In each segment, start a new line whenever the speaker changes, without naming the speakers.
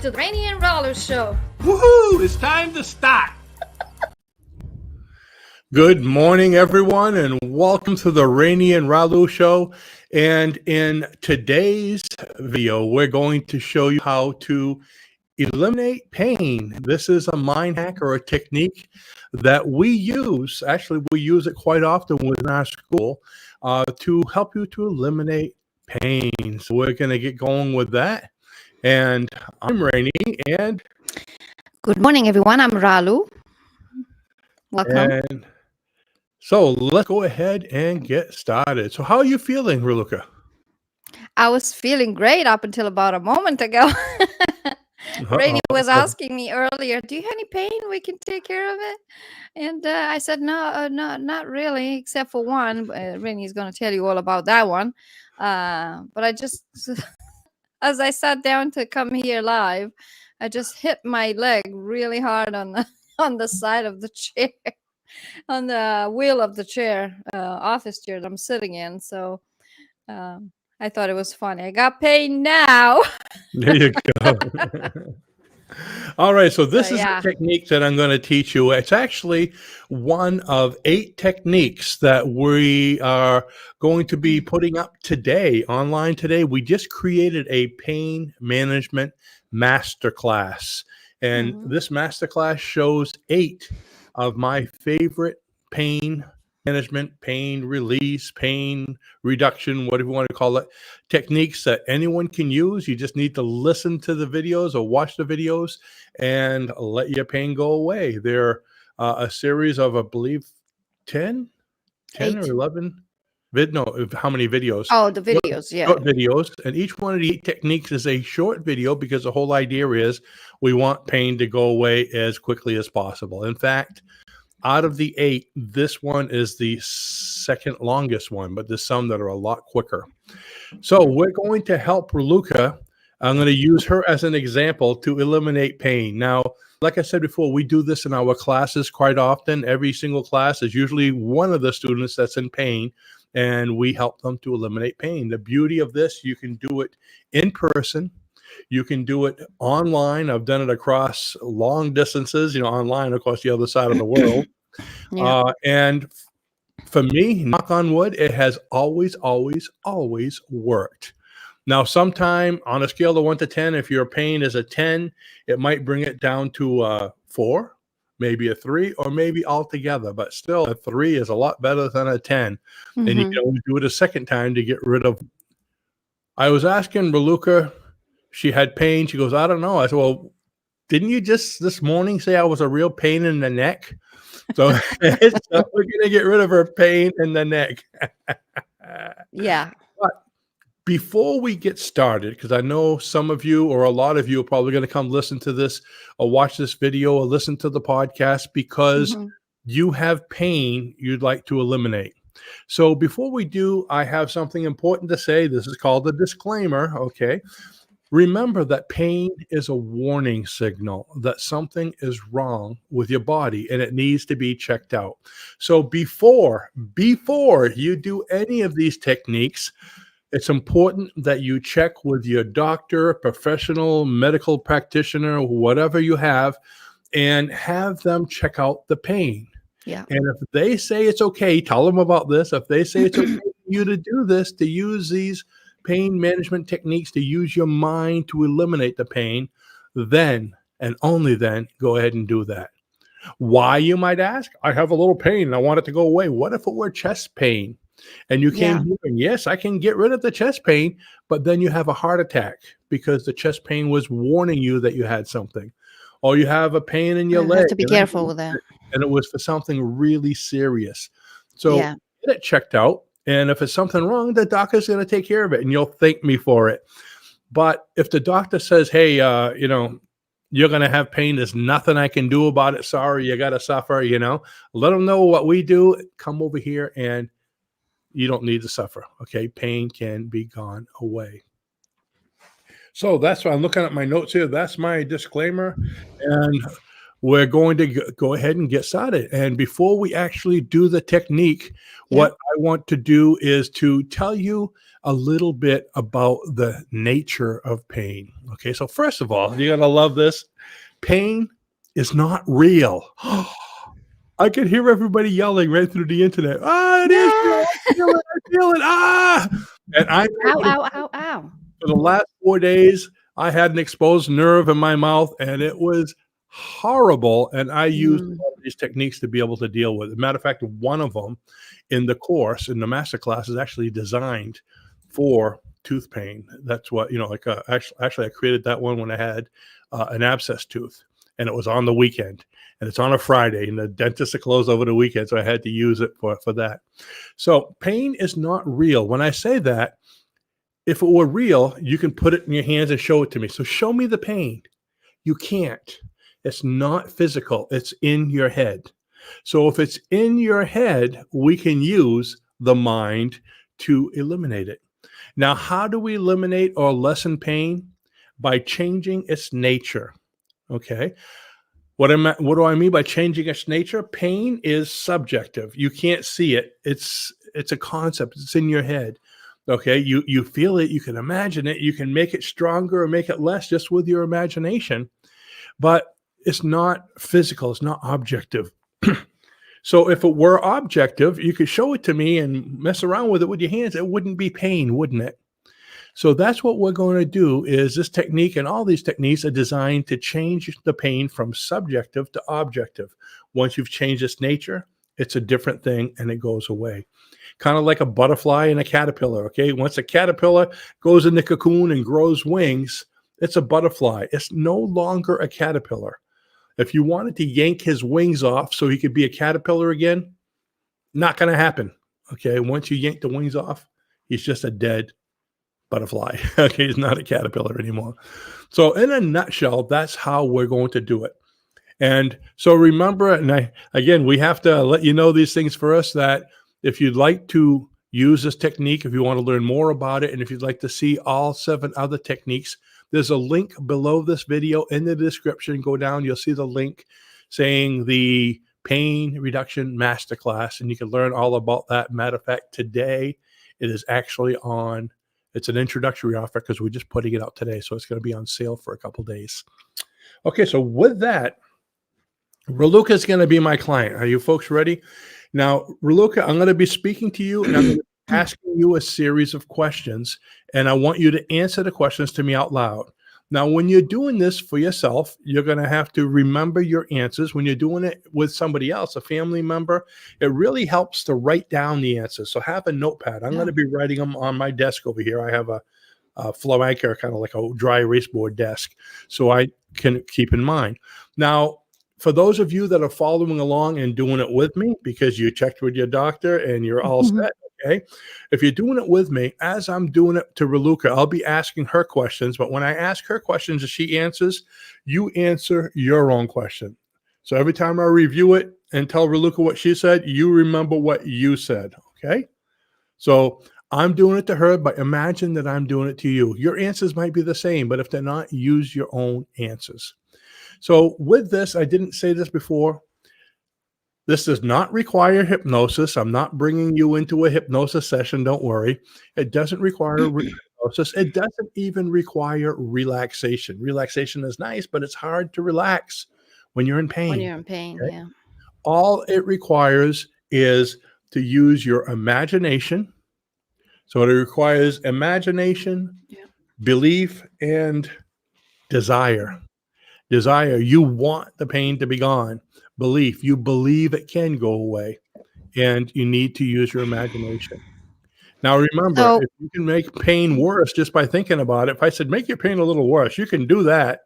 to the Rainy and Rollo Show.
Woohoo! It's time to start. Good morning, everyone, and welcome to the Rainy and Rollo Show. And in today's video, we're going to show you how to eliminate pain. This is a mind hack or a technique that we use. Actually, we use it quite often within our school to help you to eliminate pain. So we're going to get going with that. And I'm Rainy, and
Good morning, everyone. I'm Ralu. Welcome.
And so let's go ahead and get started. So how are you feeling, Raluca?
I was feeling great up until about a moment ago. Rainy was asking me earlier, do you have any pain? We can take care of it. And I said, no, not really, except for one. Rainy is going to tell you all about that one. But I just, as I sat down to come here live, I just hit my leg really hard on the side of the chair, on the wheel of the chair, office chair that I'm sitting in. So I thought it was funny. I got pain now.
There you go. All right, so this is
yeah.
a technique that I'm going to teach you. It's actually one of 8 techniques that we are going to be putting up today, online today. We just created a pain management masterclass. And this masterclass shows 8 of my favorite pain management, pain release, pain reduction, whatever you want to call it, techniques that anyone can use. You just need to listen to the videos or watch the videos and let your pain go away. They're a series of, I believe, 10 or 11. How many videos?
Oh, the videos, yeah.
Short videos. And each one of the 8 techniques is a short video because the whole idea is we want pain to go away as quickly as possible. In fact, out of the 8, this one is the second longest one, but there's some that are a lot quicker. So we're going to help Raluca. I'm going to use her as an example to eliminate pain. Now, like I said before, we do this in our classes quite often. Every single class is usually one of the students that's in pain, and we help them to eliminate pain. The beauty of this, you can do it in person. You can do it online. I've done it across long distances, online across the other side of the world. And for me, knock on wood, it has always, always, always worked. Now, sometime on a scale of 1 to 10, if your pain is a 10, it might bring it down to a 4, maybe a 3, or maybe altogether. But still, a 3 is a lot better than a 10. And you can only do it a second time to get rid of. I was asking Raluca, she had pain. She goes, I don't know. I said, well, didn't you just this morning say I was a real pain in the neck? So, we're going to get rid of her pain in the neck.
Yeah.
But before we get started, because I know some of you or a lot of you are probably going to come listen to this or watch this video or listen to the podcast because you have pain you'd like to eliminate. So before we do, I have something important to say. This is called a disclaimer, okay? Remember that pain is a warning signal that something is wrong with your body and it needs to be checked out. So before you do any of these techniques, it's important that you check with your doctor, professional, medical practitioner, whatever you have, and have them check out the pain.
Yeah.
And if they say it's okay, tell them about this. If they say it's okay for you to do this, to use these pain management techniques, to use your mind to eliminate the pain, then and only then go ahead and do that. Why, you might ask? I have a little pain and I want it to go away. What if it were chest pain? And you came here and yes, I can get rid of the chest pain, but then you have a heart attack because the chest pain was warning you that you had something. Or you have a pain in your leg.
You have to be careful with that.
And it was for something really serious. So get it checked out. And if it's something wrong, the doctor's going to take care of it and you'll thank me for it. But if the doctor says, hey, you're going to have pain, there's nothing I can do about it. Sorry, you got to suffer, let them know what we do. Come over here and you don't need to suffer. Okay. Pain can be gone away. So that's why I'm looking at my notes here. That's my disclaimer. And we're going to go ahead and get started. And before we actually do the technique,
Yeah.
what I want to do is to tell you a little bit about the nature of pain. Okay, so first of all, you're gonna love this. Pain is not real. I could hear everybody yelling right through the internet. Ah, it is real.
Yeah.
I feel it. I feel it. Ah, and I'm
Ow,
able to
ow, ow, ow.
for the last 4 days, I had an exposed nerve in my mouth, and it was horrible, and I used
Mm.
a lot of these techniques to be able to deal with it. Matter of fact, one of them in the course, in the master class, is actually designed for tooth pain. That's what, like, actually, I created that one when I had an abscess tooth, and it was on the weekend, and it's on a Friday, and the dentists are closed over the weekend, so I had to use it for that. So pain is not real. When I say that, if it were real, you can put it in your hands and show it to me. So show me the pain. You can't. It's not physical. It's in your head. So if it's in your head, we can use the mind to eliminate it. Now, how do we eliminate or lessen pain? By changing its nature. Okay. What do I mean by changing its nature? Pain is subjective. You can't see it. It's a concept. It's in your head. Okay, you feel it, you can imagine it, you can make it stronger or make it less just with your imagination, but it's not physical, it's not objective. So if it were objective, you could show it to me and mess around with it with your hands, it wouldn't be pain, wouldn't it? So that's what we're going to do. Is this technique, and all these techniques are designed to change the pain from subjective to objective. Once you've changed its nature, it's a different thing and it goes away. Kind of like a butterfly and a caterpillar. Okay. Once a caterpillar goes in the cocoon and grows wings, it's a butterfly. It's no longer a caterpillar. If you wanted to yank his wings off so he could be a caterpillar again, not going to happen. Okay. Once you yank the wings off, he's just a dead butterfly. Okay. He's not a caterpillar anymore. So in a nutshell, that's how we're going to do it. And so remember, and we have to let you know these things first, that if you'd like to use this technique, if you want to learn more about it, and if you'd like to see all 7 other techniques, there's a link below this video in the description. Go down, you'll see the link saying the Pain Reduction Masterclass, and you can learn all about that. Matter of fact, today it is actually on. It's an introductory offer because we're just putting it out today, so it's going to be on sale for a couple days. Okay, so with that, Raluca is going to be my client. Are you folks ready? Now, Raluca, I'm going to be speaking to you, and I'm going to be asking you a series of questions, and I want you to answer the questions to me out loud. Now, when you're doing this for yourself, you're going to have to remember your answers. When you're doing it with somebody else, a family member, it really helps to write down the answers. So have a notepad. I'm going to be writing them on my desk over here. I have a flow anchor, kind of like a dry erase board desk, so I can keep in mind. Now, for those of you that are following along and doing it with me because you checked with your doctor and you're all set, okay? If you're doing it with me, as I'm doing it to Raluca, I'll be asking her questions, but when I ask her questions and she answers, you answer your own question. So every time I review it and tell Raluca what she said, you remember what you said, okay? So I'm doing it to her, but imagine that I'm doing it to you. Your answers might be the same, but if they're not, use your own answers. So with this, I didn't say this before. This does not require hypnosis. I'm not bringing you into a hypnosis session. Don't worry. It doesn't require hypnosis. It doesn't even require relaxation. Relaxation is nice, but it's hard to relax when you're in pain.
When you're in pain,
Okay?
yeah.
All it requires is to use your imagination. So it requires imagination, belief, and desire. Desire, you want the pain to be gone. Belief, you believe it can go away. And you need to use your imagination. Now, remember,
So
if you can make pain worse just by thinking about it, if I said, make your pain a little worse, you can do that.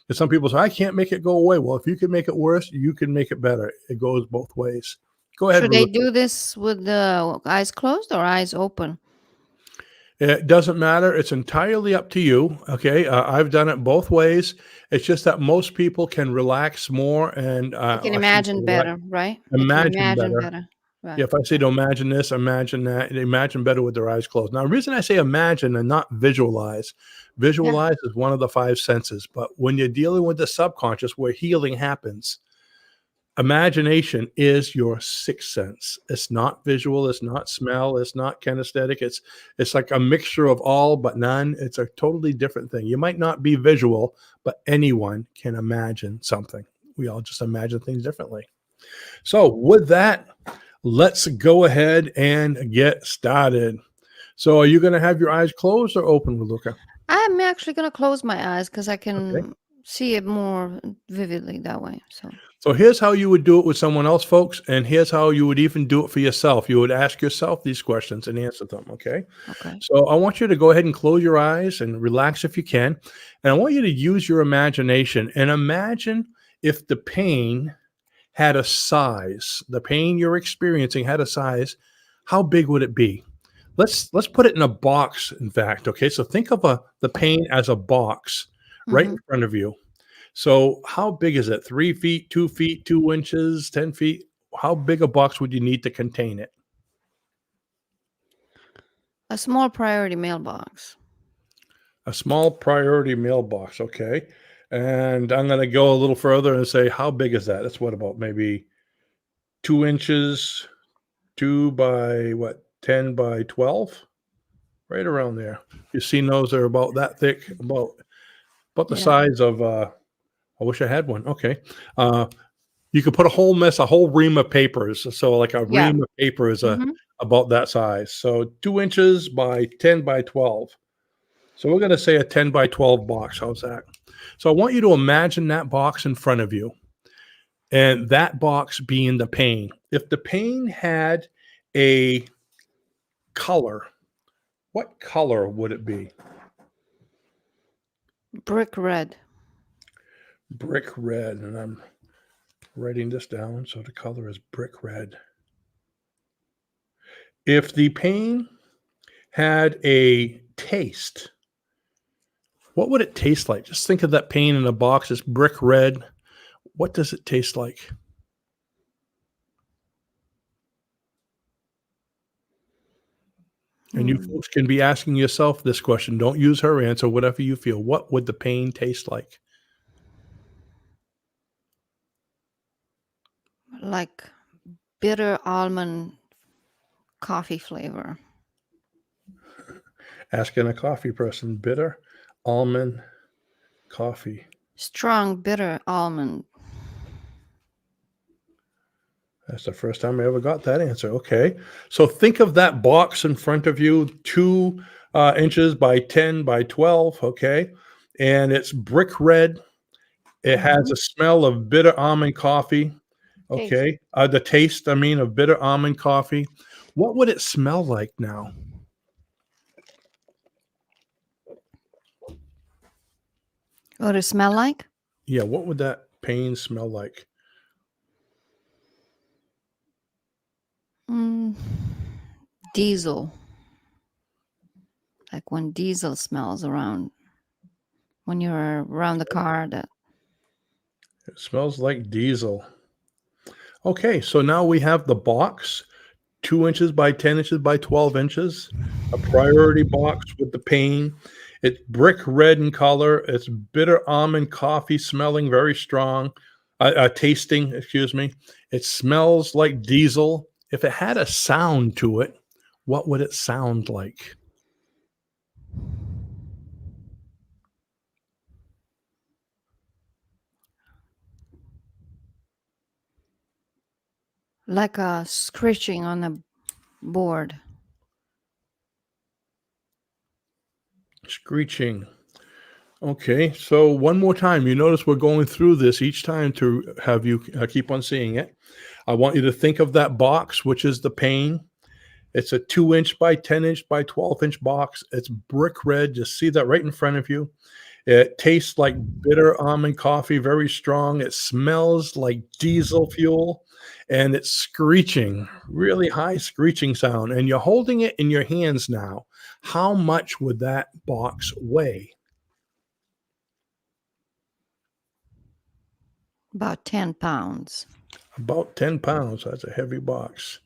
Because some people say, I can't make it go away. Well, if you can make it worse, you can make it better. It goes both ways. Go ahead,
should they
Raluca.
do this with the eyes closed or eyes open?
It doesn't matter. It's entirely up to you. Okay. I've done it both ways. It's just that most people can relax more and
You can imagine better, right? They can
imagine
imagine
better.
better. Right.
Yeah, if I say to imagine this, imagine that, imagine better with their eyes closed. Now, the reason I say imagine and not visualize, visualize is one of the 5 senses. But when you're dealing with the subconscious where healing happens, Imagination is your sixth sense. It's not visual, it's not smell, it's not kinesthetic. It's like a mixture of all but none. It's a totally different thing. You might not be visual, but anyone can imagine something. We all just imagine things differently. So with that, let's go ahead and get started. So are you going to have your eyes closed or open, Luca?
I'm actually gonna close my eyes because I
Okay.
can see it more vividly that way.
So here's how you would do it with someone else, folks, and here's how you would even do it for yourself. You would ask yourself these questions and answer them, okay?
Okay.
So I want you to go ahead and close your eyes and relax if you can. And I want you to use your imagination and imagine if the pain had a size, the pain you're experiencing had a size, how big would it be? Let's put it in a box, in fact, okay? So think of the pain as a box right in
Hmm.
front of you. So how big is it? 3 feet, 2 feet, 2 inches, 10 feet? How big a box would you need to contain it?
A small priority mailbox.
A small priority mailbox, okay. And I'm gonna go a little further and say, how big is that? That's what about maybe 2 inches, 2 by what, 10 by 12? Right around there. You've seen those are about that thick, about the
Yeah.
size of, I wish I had one. Okay. Uh, you could put a whole ream of papers. So like a
Yeah.
ream of paper is
Hmm.
about that size. So 2 inches by 10 by 12. So we're going to say a 10 by 12 box. How's that? So I want you to imagine that box in front of you and that box being the pain. If the pain had a color, what color would it be?
Brick red.
Brick red. And I'm writing this down. So the color is brick red. If the pain had a taste, what would it taste like? Just think of that pain in a box. It's brick red. What does it taste like? And you
Hmm.
folks can be asking yourself this question. Don't use her answer, whatever you feel. What would the pain taste like?
Like bitter almond coffee flavor.
Asking a coffee person. Bitter almond coffee.
Strong bitter almond.
That's the first time I ever got that answer. Okay. So think of that box in front of you, 2 inches by 10 by 12. Okay. And it's brick red. It has
Hmm.
a smell of bitter almond coffee.
Taste.
Okay. The taste, I mean, of bitter almond coffee. What would it smell like now?
What does it smell like?
Yeah. What would that pain smell like?
Mm, diesel. Like when diesel smells around when you're around the car. That.
It smells like diesel. Okay. So now we have the box, 2 inches by 10 inches by 12 inches, a priority box with the pane. It's brick red in color. It's bitter almond coffee smelling very strong, tasting, excuse me. It smells like diesel. If it had a sound to it, what would it sound like?
Like a scratching on the board.
Screeching. Okay, so one more time. You notice we're going through this each time to have you keep on seeing it. I want you to think of that box, which is the pane. It's a 2 inch by 10 inch by 12 inch box. It's brick red. Just see that right in front of you. It tastes like bitter almond coffee, very strong. It smells like diesel fuel and it's screeching, really high screeching sound. And you're holding it in your hands now. How much would that box weigh?
About 10 pounds.
About 10 pounds. That's a heavy box.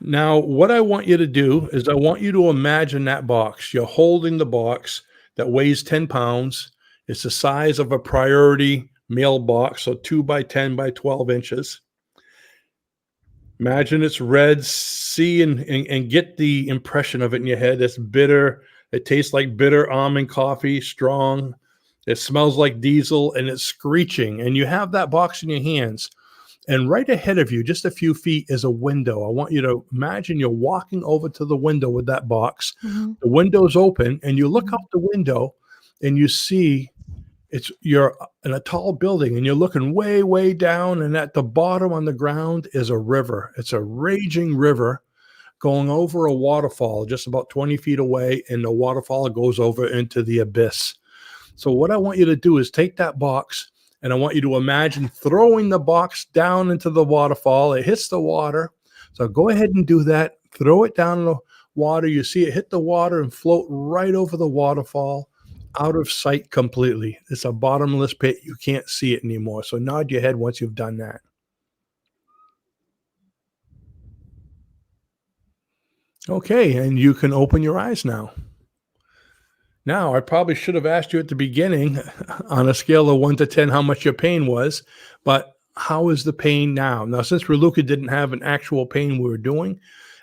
Now, what I want you to do is I want you to imagine that box. You're holding the box that weighs 10 pounds. It's the size of a priority mailbox, so 2 by 10 by 12 inches. Imagine it's red. See and get the impression of it in your head. It's bitter. It tastes like bitter almond coffee, strong. It smells like diesel, and it's screeching. And you have that box in your hands. And right ahead of you, just a few feet, is a window. I want you to imagine you're walking over to the window with that box.
Mhm.
The window's open, and you look out
Mhm.
the window, and you see you're in a tall building, and you're looking way, way down, and at the bottom on the ground is a river. It's a raging river going over a waterfall just about 20 feet away, and the waterfall goes over into the abyss. So what I want you to do is take that box, and I want you to imagine throwing the box down into the waterfall. It hits the water. So go ahead and do that. Throw it down in the water. You see it hit the water and float right over the waterfall, out of sight completely. It's a bottomless pit. You can't see it anymore. So nod your head once you've done that. Okay, and you can open your eyes now. Now, I probably should have asked you at the beginning on a scale of 1 to 10 how much your pain was, but how is the pain now? Now, since Raluca didn't have an actual pain we were doing,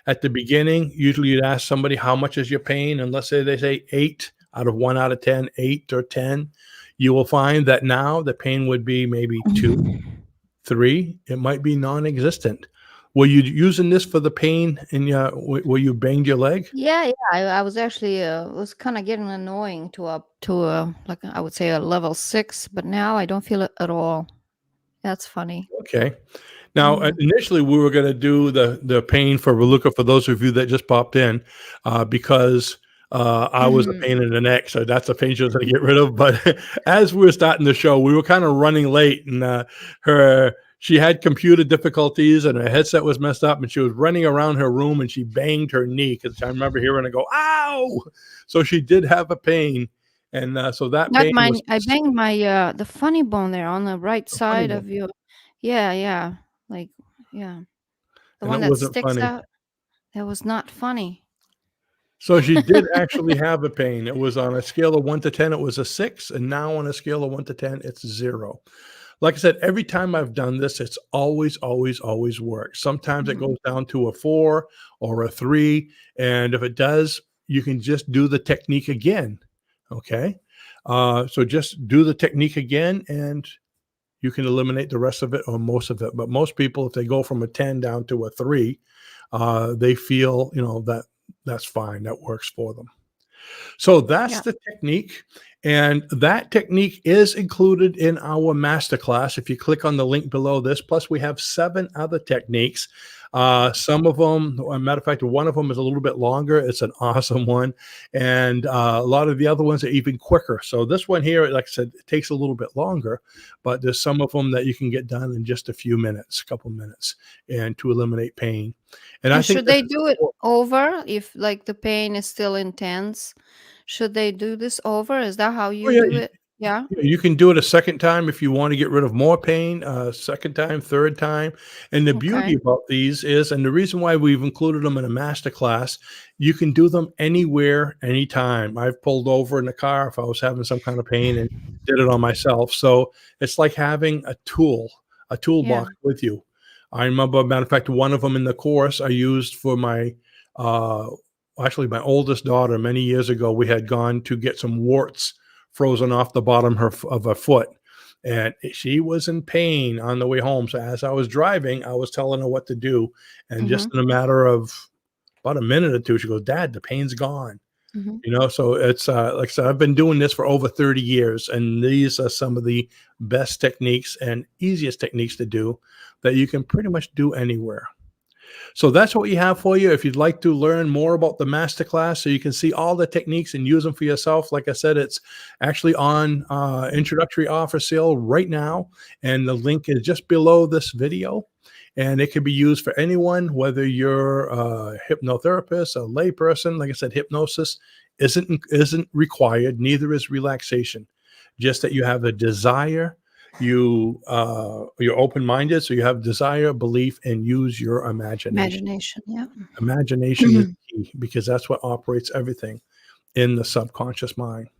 at the beginning, usually you'd ask somebody, how much is your pain? And let's say they say 8 out of 1 out of 10, 8 or 10. You will find that now the pain would be maybe 2, 3. It might be non-existent. Were you using this for the pain in your where you banged your leg?
Yeah, yeah. I was actually was kind of getting annoying to a like I would say a level 6, but now I don't feel it at all. That's funny.
Okay. Now,
Mm.
initially, we were going to do the pain for Raluca for those of you that just popped in, because I was a
Mhm.
pain in the neck, so that's a pain she was going to get rid of. But as we were starting the show, we were kind of running late, and she had computer difficulties, and her headset was messed up, and she was running around her room, and she banged her knee because I remember hearing her go, "Ow!" So she did have a pain, and so that
Not
pain
mine.
was
I banged my the funny bone there on the right
funny,
side of your. Yeah, yeah. Like yeah, the
and
one
it
that
wasn't
sticks
funny.
out. That was not funny.
So she did actually have a pain. It was on a scale of 1 to 10, it was a 6, and now on a scale of 1 to 10, it's 0. Like I said, every time I've done this, it's always, always, always worked. Sometimes it
Mhm.
goes down to a 4 or a 3, and if it does, you can just do the technique again, okay? So just do the technique again, and you can eliminate the rest of it or most of it. But most people, if they go from a 10 down to a 3, they feel, that that's fine. That works for them. So that's
Yeah.
the technique. And that technique is included in our masterclass. If you click on the link below this, plus we have 7 other techniques. Some of them, a matter of fact, one of them is a little bit longer. It's an awesome one. And a lot of the other ones are even quicker. So this one here, like I said, it takes a little bit longer, but there's some of them that you can get done in just a few minutes, a couple minutes, and to eliminate pain. And I
And
think
should
this
they
is
do it over if like the pain is still intense? Should they do this over? Is that how
oh
you
yeah,
do it? Yeah.
yeah, you can do it a second time if you want to get rid of more pain, second time, third time. And the beauty
Okay.
about these is, and the reason why we've included them in a master class, you can do them anywhere, anytime. I've pulled over in the car if I was having some kind of pain and did it on myself. So it's like having a
Yeah.
toolbox with you. I remember, matter of fact, one of them in the course I used for uh, actually my oldest daughter many years ago. We had gone to get some warts frozen off the bottom of her foot. And she was in pain on the way home. So as I was driving, I was telling her what to do. And just
Mhm.
in a matter of about a minute or two, she goes, "Dad, the pain's gone."
Mhm.
So it's like I said, I've been doing this for over 30 years. And these are some of the best techniques and easiest techniques to do that you can pretty much do anywhere. So that's what we have for you. If you'd like to learn more about the masterclass so you can see all the techniques and use them for yourself, like I said, it's actually on introductory offer sale right now. And the link is just below this video. And it can be used for anyone, whether you're a hypnotherapist, a layperson. Like I said, hypnosis isn't required, neither is relaxation. Just that you have a desire, you're open-minded, so you have desire, belief, and use your imagination.
Imagination. Yeah.
Imagination is key because that's what operates everything in the subconscious mind.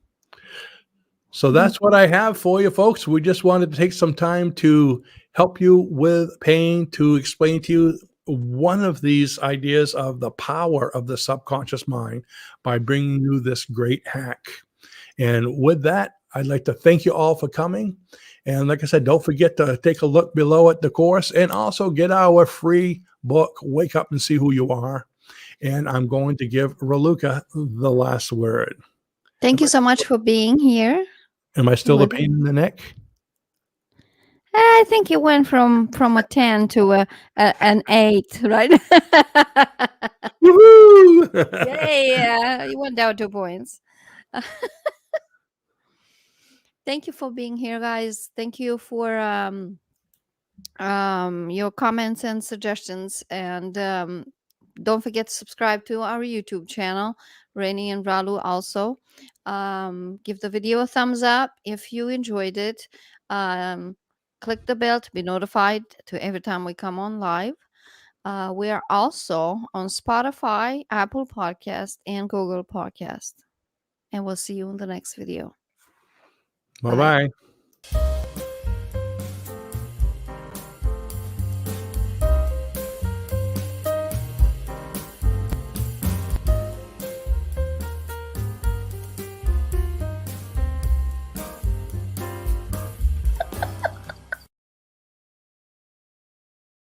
So that's what I have for you, folks. We just wanted to take some time to help you with pain, to explain to you one of these ideas of the power of the subconscious mind by bringing you this great hack. And with that, I'd like to thank you all for coming. And like I said, don't forget to take a look below at the course and also get our free book, Wake Up and See Who You Are. And I'm going to give Raluca the last word.
Thank you so much for being here.
Am I still a pain in the neck?
I think you went from a 10 to an 8, right?
Woohoo!
Yeah, you went down 2 points. Thank you for being here, guys. Thank you for your comments and suggestions, and don't forget to subscribe to our YouTube channel, Rainy and Ralu. Also, give the video a thumbs up if you enjoyed it. Click the bell to be notified to every time we come on live. We are also on Spotify, Apple Podcast, and Google Podcast. And we'll see you in the next video.
Bye-bye.